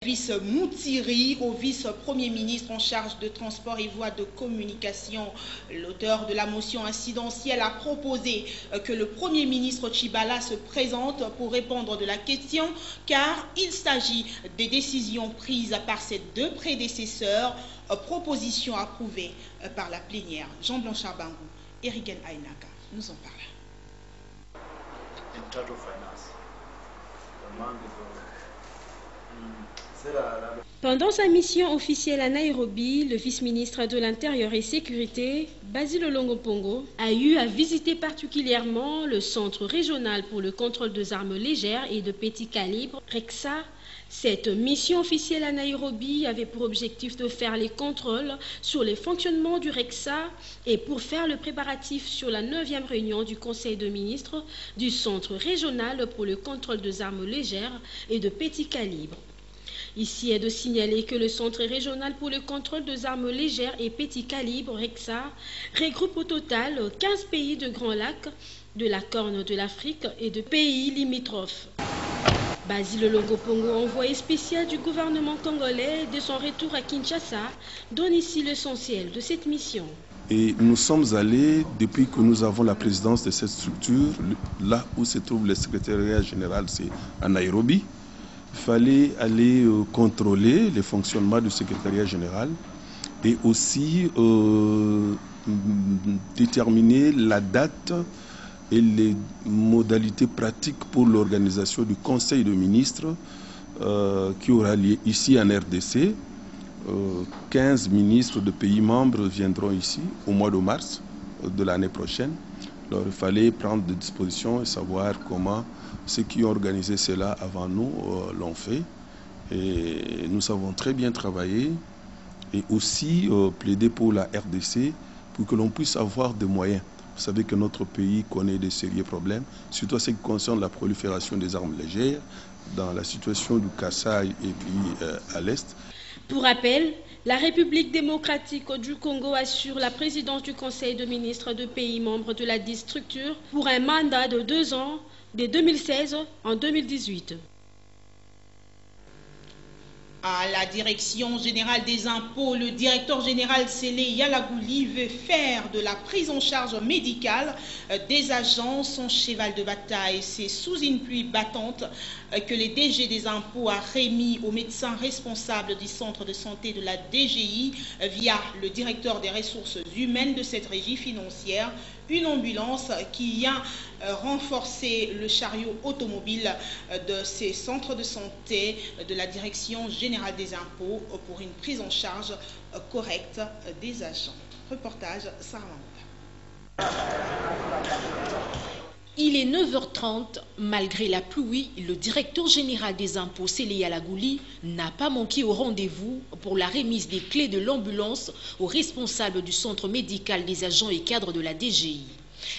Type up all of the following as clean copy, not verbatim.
Vice Moutiri au vice-premier ministre en charge de transport et voies de communication. L'auteur de la motion incidentielle a proposé que le premier ministre Tshibala se présente pour répondre de la question car il s'agit des décisions prises par ses deux prédécesseurs, proposition approuvée par la plénière. Jean-Blanchard Bangou et Rigen Ainaka nous en parlent. Pendant sa mission officielle à Nairobi, le vice-ministre de l'Intérieur et Sécurité, Basil Olongo-Pongo, a eu à visiter particulièrement le Centre régional pour le contrôle des armes légères et de petit calibre, RECSA. Cette mission officielle à Nairobi avait pour objectif de faire les contrôles sur le fonctionnement du RECSA et pour faire le préparatif sur la 9e réunion du Conseil de ministres du Centre régional pour le contrôle des armes légères et de petit calibre. Ici est de signaler que le Centre régional pour le contrôle des armes légères et petit calibre, RECSA, regroupe au total 15 pays de Grand Lac, de la Corne de l'Afrique et de pays limitrophes. Basil Olongo-Pongo, envoyé spécial du gouvernement congolais de son retour à Kinshasa, donne ici l'essentiel de cette mission. Et nous sommes allés, depuis que nous avons la présidence de cette structure, là où se trouve le secrétariat général, c'est à Nairobi. Il fallait aller contrôler le fonctionnement du secrétariat général et aussi déterminer la date et les modalités pratiques pour l'organisation du Conseil de ministres qui aura lieu ici en RDC. 15 ministres de pays membres viendront ici au mois de mars de l'année prochaine. Alors il fallait prendre des dispositions et savoir comment ceux qui ont organisé cela avant nous l'ont fait. Et nous avons très bien travaillé et aussi plaidé pour la RDC pour que l'on puisse avoir des moyens. Vous savez que notre pays connaît des sérieux problèmes, surtout ce qui concerne la prolifération des armes légères, dans la situation du Kasaï et puis à l'Est. Pour rappel, la République démocratique du Congo assure la présidence du Conseil de ministres de pays membres de la dite structure pour un mandat de 2 ans, de 2016 en 2018. À la Direction générale des impôts, le directeur général Sélé Yalagouli veut faire de la prise en charge médicale des agents son cheval de bataille. C'est sous une pluie battante que le DG des impôts a remis aux médecins responsables du centre de santé de la DGI via le directeur des ressources humaines de cette régie financière une ambulance qui vient renforcer le chariot automobile de ces centres de santé de la Direction générale des impôts pour une prise en charge correcte des agents. Reportage Sarah Mamouda. Il est 9h30. Malgré la pluie, le directeur général des impôts, Sélé Yalagouli, n'a pas manqué au rendez-vous pour la remise des clés de l'ambulance aux responsables du centre médical des agents et cadres de la DGI.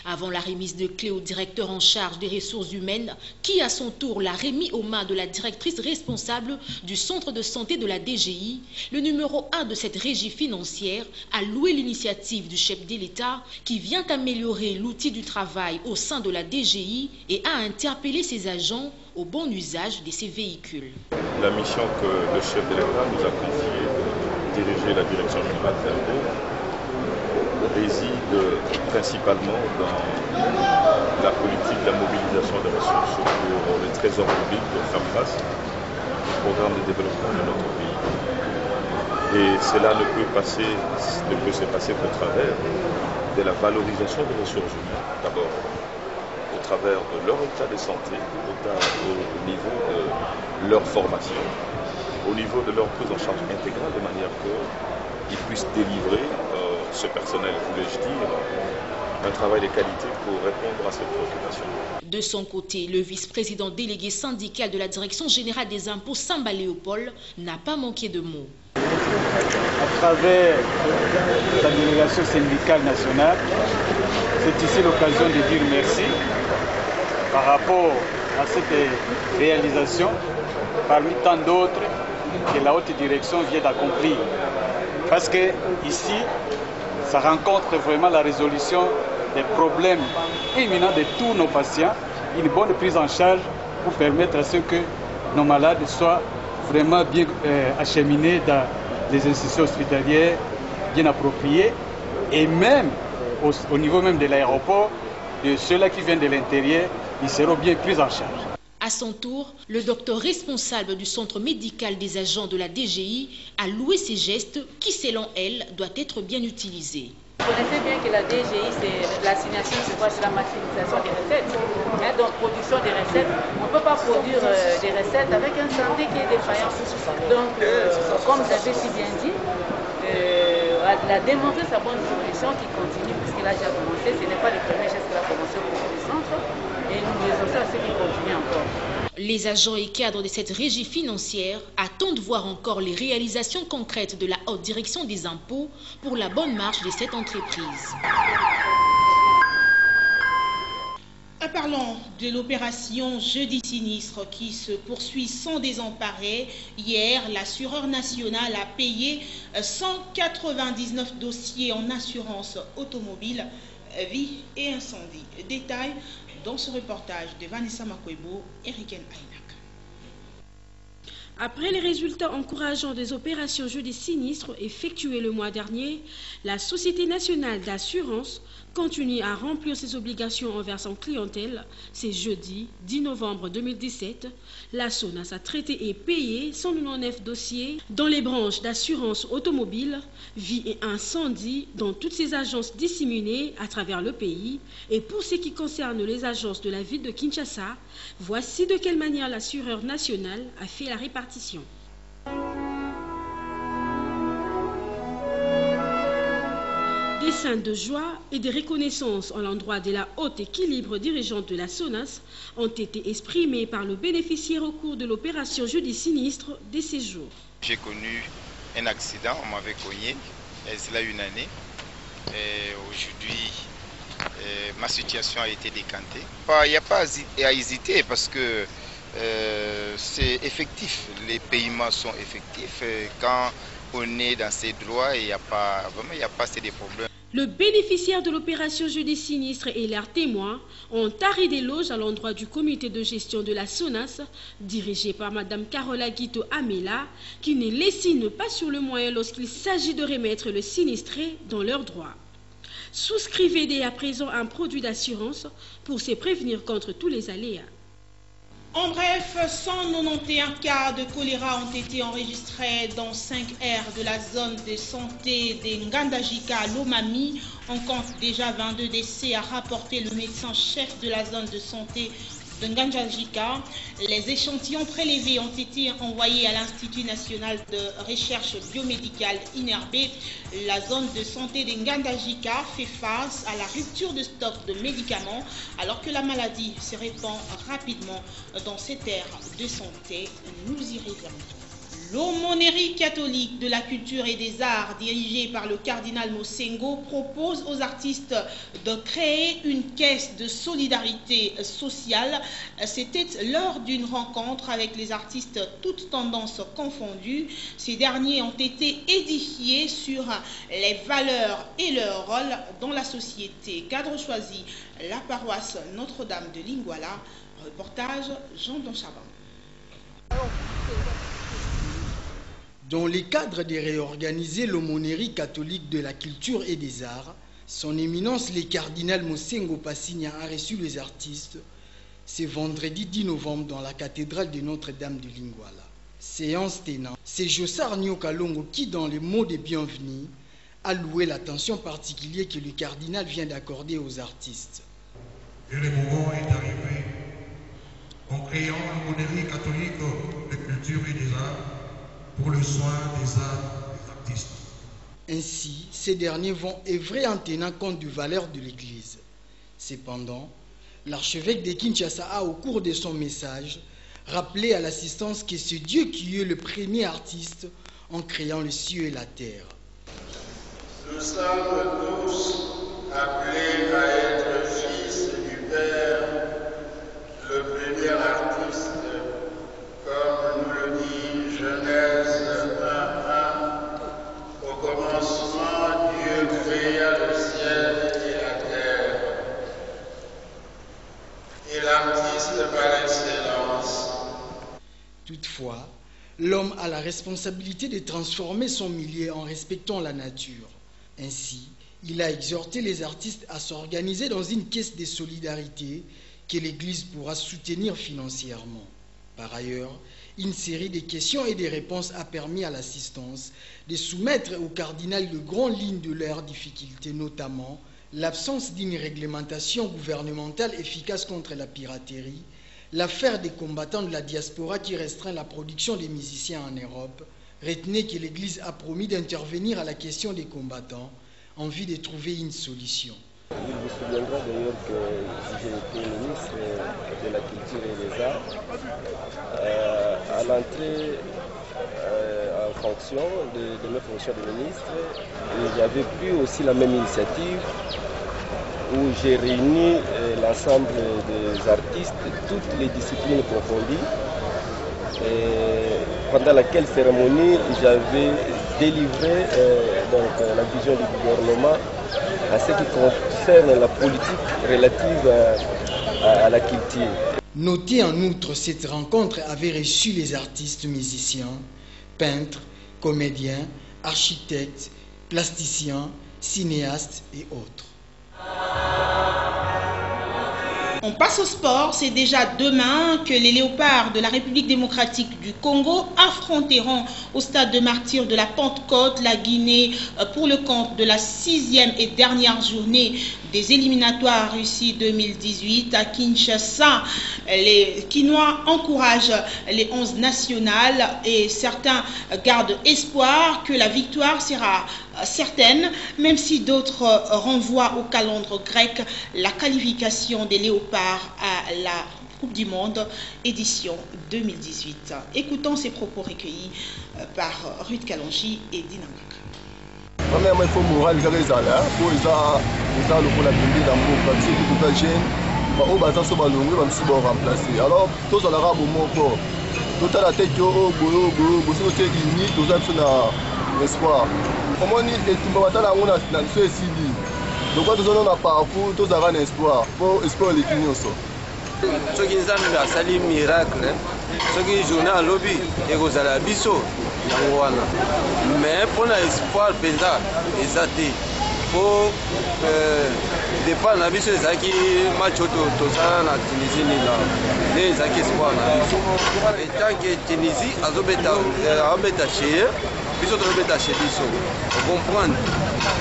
Avant la remise de clés au directeur en charge des ressources humaines, qui à son tour l'a remis aux mains de la directrice responsable du centre de santé de la DGI, le numéro 1 de cette régie financière a loué l'initiative du chef de l'État qui vient améliorer l'outil du travail au sein de la DGI et a interpellé ses agents au bon usage de ces véhicules. La mission que le chef de l'État nous a confiée de diriger la direction générale des impôts réside principalement dans la politique de la mobilisation des ressources pour le trésor public pour faire face au programme de développement de notre pays. Et cela ne peut se passer qu'au travers de la valorisation des ressources humaines, d'abord au travers de leur état de santé, au niveau de leur formation, au niveau de leur prise en charge intégrale, de manière qu'ils puissent délivrer ce personnel, voulais-je dire, un travail de qualité pour répondre à ces préoccupations. De son côté, le vice-président délégué syndical de la Direction générale des impôts, Samba Léopold, n'a pas manqué de mots. À travers la délégation syndicale nationale, c'est ici l'occasion de dire merci par rapport à cette réalisation, parmi tant d'autres que la haute direction vient d'accomplir. Parce que ici, ça rencontre vraiment la résolution des problèmes imminents de tous nos patients, une bonne prise en charge pour permettre à ce que nos malades soient vraiment bien acheminés dans les institutions hospitalières, bien appropriées, et même au niveau même de l'aéroport, de ceux-là qui viennent de l'intérieur, ils seront bien pris en charge. À son tour, le docteur responsable du centre médical des agents de la DGI a loué ces gestes qui, selon elle, doivent être bien utilisés. Vous connaissez bien que la DGI, c'est l'assignation, c'est la maximisation des recettes. Mais donc, production des recettes, on ne peut pas produire des recettes avec un santé qui est défaillant. Donc, comme vous avez si bien dit, elle a démontré sa bonne évolution qui continue, puisqu'il a déjà commencé. Ce n'est pas le premier geste qu'il a commencé au niveau du centre. Et nous disons ça à ceux qui continuent encore. Les agents et cadres de cette régie financière attendent voir encore les réalisations concrètes de la haute direction des impôts pour la bonne marche de cette entreprise. Parlons de l'opération Jeudi Sinistre qui se poursuit sans désemparer. Hier, l'assureur national a payé 199 dossiers en assurance automobile, vie et incendie. Détail dans ce reportage de Vanessa Makwebo et Riken Aynak. Après les résultats encourageants des opérations Jeudi Sinistre effectuées le mois dernier, la Société nationale d'assurance continue à remplir ses obligations envers son clientèle. C'est jeudi 10 novembre 2017. La SONAS a traité et payé 199 dossiers dans les branches d'assurance automobile, vie et incendie dans toutes ces agences disséminées à travers le pays. Et pour ce qui concerne les agences de la ville de Kinshasa, voici de quelle manière l'assureur national a fait la répartition. Des scènes de joie et de reconnaissance en l'endroit de la haute équilibre dirigeante de la SONAS ont été exprimés par le bénéficiaire au cours de l'opération Jeudi Sinistre de ces jours. J'ai connu un accident, on m'avait cogné, cela une année. Aujourd'hui, ma situation a été décantée. Il n'y a pas à hésiter parce que c'est effectif, les paiements sont effectifs. Quand on est dans ces droits, il n'y a pas de problème. Le bénéficiaire de l'opération Jeudi Sinistre et leurs témoins ont tari d'éloges à l'endroit du comité de gestion de la SONAS, dirigé par Mme Carola Guito Amela, qui ne lessine pas sur le moyen lorsqu'il s'agit de remettre le sinistré dans leurs droits. Souscrivez dès à présent un produit d'assurance pour se prévenir contre tous les aléas. En bref, 191 cas de choléra ont été enregistrés dans 5 aires de la zone de santé de Ngandajika à Lomami. On compte déjà 22 décès, a rapporté le médecin-chef de la zone de santé de Ngandajika. Les échantillons prélevés ont été envoyés à l'Institut national de recherche biomédicale INRB. La zone de santé de Ngandajika fait face à la rupture de stock de médicaments alors que la maladie se répand rapidement dans cette aire de santé. Nous y reviendrons. L'aumônerie catholique de la culture et des arts, dirigée par le cardinal Mosengo, propose aux artistes de créer une caisse de solidarité sociale. C'était lors d'une rencontre avec les artistes toutes tendances confondues. Ces derniers ont été édifiés sur les valeurs et leur rôle dans la société. Cadre choisi, la paroisse Notre-Dame de Lingwala. Reportage Jean Donchaban. Dans le cadre de réorganiser l'aumônerie catholique de la culture et des arts, son éminence le cardinal Mosengo Passigna a reçu les artistes ce vendredi 10 novembre dans la cathédrale de Notre-Dame de Lingwala. Séance tenant, c'est Jossar Nyokalongo qui, dans les mots de bienvenue, a loué l'attention particulière que le cardinal vient d'accorder aux artistes. Et le moment est arrivé en créant l'aumônerie catholique de culture et des arts pour le soin des arts des artistes. Ainsi, ces derniers vont œuvrer en tenant compte du valeur de l'Église. Cependant, l'archevêque de Kinshasa a, au cours de son message, rappelé à l'assistance que c'est Dieu qui est le premier artiste en créant le ciel et la terre. Nous sommes tous appelés à être fils du Père, le premier artiste, comme nous le dit Genèse 1:1, au commencement Dieu créa le ciel et la terre. Et l'artiste par excellence. Toutefois, L'homme a la responsabilité de transformer son milieu en respectant la nature. Ainsi, il a exhorté les artistes à s'organiser dans une caisse de solidarité que l'Église pourra soutenir financièrement. Par ailleurs, une série de questions et de réponses a permis à l'assistance de soumettre au cardinal de grandes lignes de leurs difficultés, notamment l'absence d'une réglementation gouvernementale efficace contre la piraterie, l'affaire des combattants de la diaspora qui restreint la production des musiciens en Europe. Retenez que l'Église a promis d'intervenir à la question des combattants en vue de trouver une solution. Il vous souviendra d'ailleurs que j'ai été ministre de la Culture et des Arts. À l'entrée en fonction de mes fonctions de ministre, j'avais pris aussi la même initiative où j'ai réuni l'ensemble des artistes, toutes les disciplines confondues. Pendant laquelle cérémonie, j'avais délivré la vision du gouvernement à ce qui concerne la politique relative à la culture. Notez en outre, cette rencontre avait reçu les artistes musiciens, peintres, comédiens, architectes, plasticiens, cinéastes et autres. On passe au sport. C'est déjà demain que les Léopards de la République démocratique du Congo affronteront au stade de martyrs de la Pentecôte la Guinée pour le compte de la 6e et dernière journée des éliminatoires Russie 2018 à Kinshasa. Les Quinois encouragent les 11 nationales et certains gardent espoir que la victoire sera certaine, même si d'autres renvoient au calendrier grec la qualification des Léopards à la Coupe du Monde édition 2018. Écoutons ces propos recueillis par Ruth Kalonji et Dinangaka. Premièrement, il faut moral pour les remplacer. Alors, tous à la rame au moment tout à la tête espoir. Comment on donc quand nous avons un parcours, tous avons un espoir. Pour espoir les clients. Ce qui nous a sali miracle, ce qui est journal lobby et aux alabiso, mais pour l'espoir pénal, les athées, pour dépendre de biso ezaki match toza na Tunisie là les ezaki espoir na et tant que Tunisie azobeta chez biso tobeta chez biso comprendre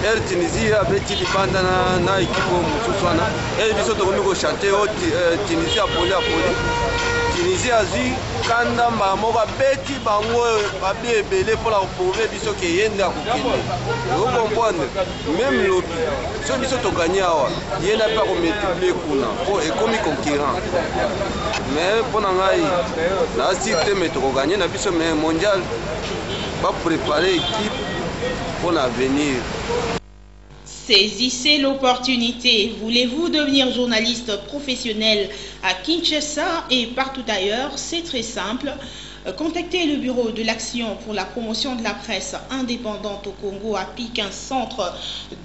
elle Tunisie abeti libanda na équipe mosusu wana elle biso tokomi ko chanter Tunisie apoli Tunisie azwi kanda moko abeti bango babi ebele mpona koprouve biso ke ye nde akokende okomprendre même lobi so biso toganye awa ye na mpe akomultiplie kuna mpo ekomi concurrent mais mpona ngai naasir te me tokoganye na biso mais mondial baprépare équipe pour l'avenir. Saisissez l'opportunité. Voulez-vous devenir journaliste professionnel à Kinshasa et partout ailleurs? C'est très simple. Contactez le bureau de l'action pour la promotion de la presse indépendante au Congo à PIC, un centre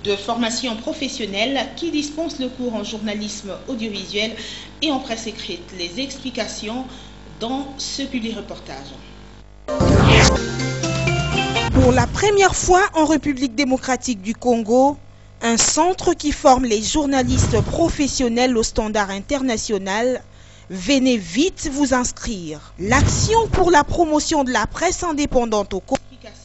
de formation professionnelle qui dispense le cours en journalisme audiovisuel et en presse écrite. Les explications dans ce public reportage. Pour la première fois en République démocratique du Congo, un centre qui forme les journalistes professionnels au standard international. Venez vite vous inscrire. L'Action pour la promotion de la presse indépendante au Congo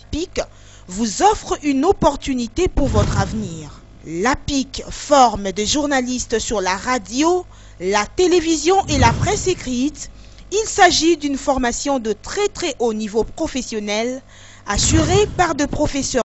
PIC vous offre une opportunité pour votre avenir. La PIC forme des journalistes sur la radio, la télévision et la presse écrite. Il s'agit d'une formation de très haut niveau professionnel assurée par des professeurs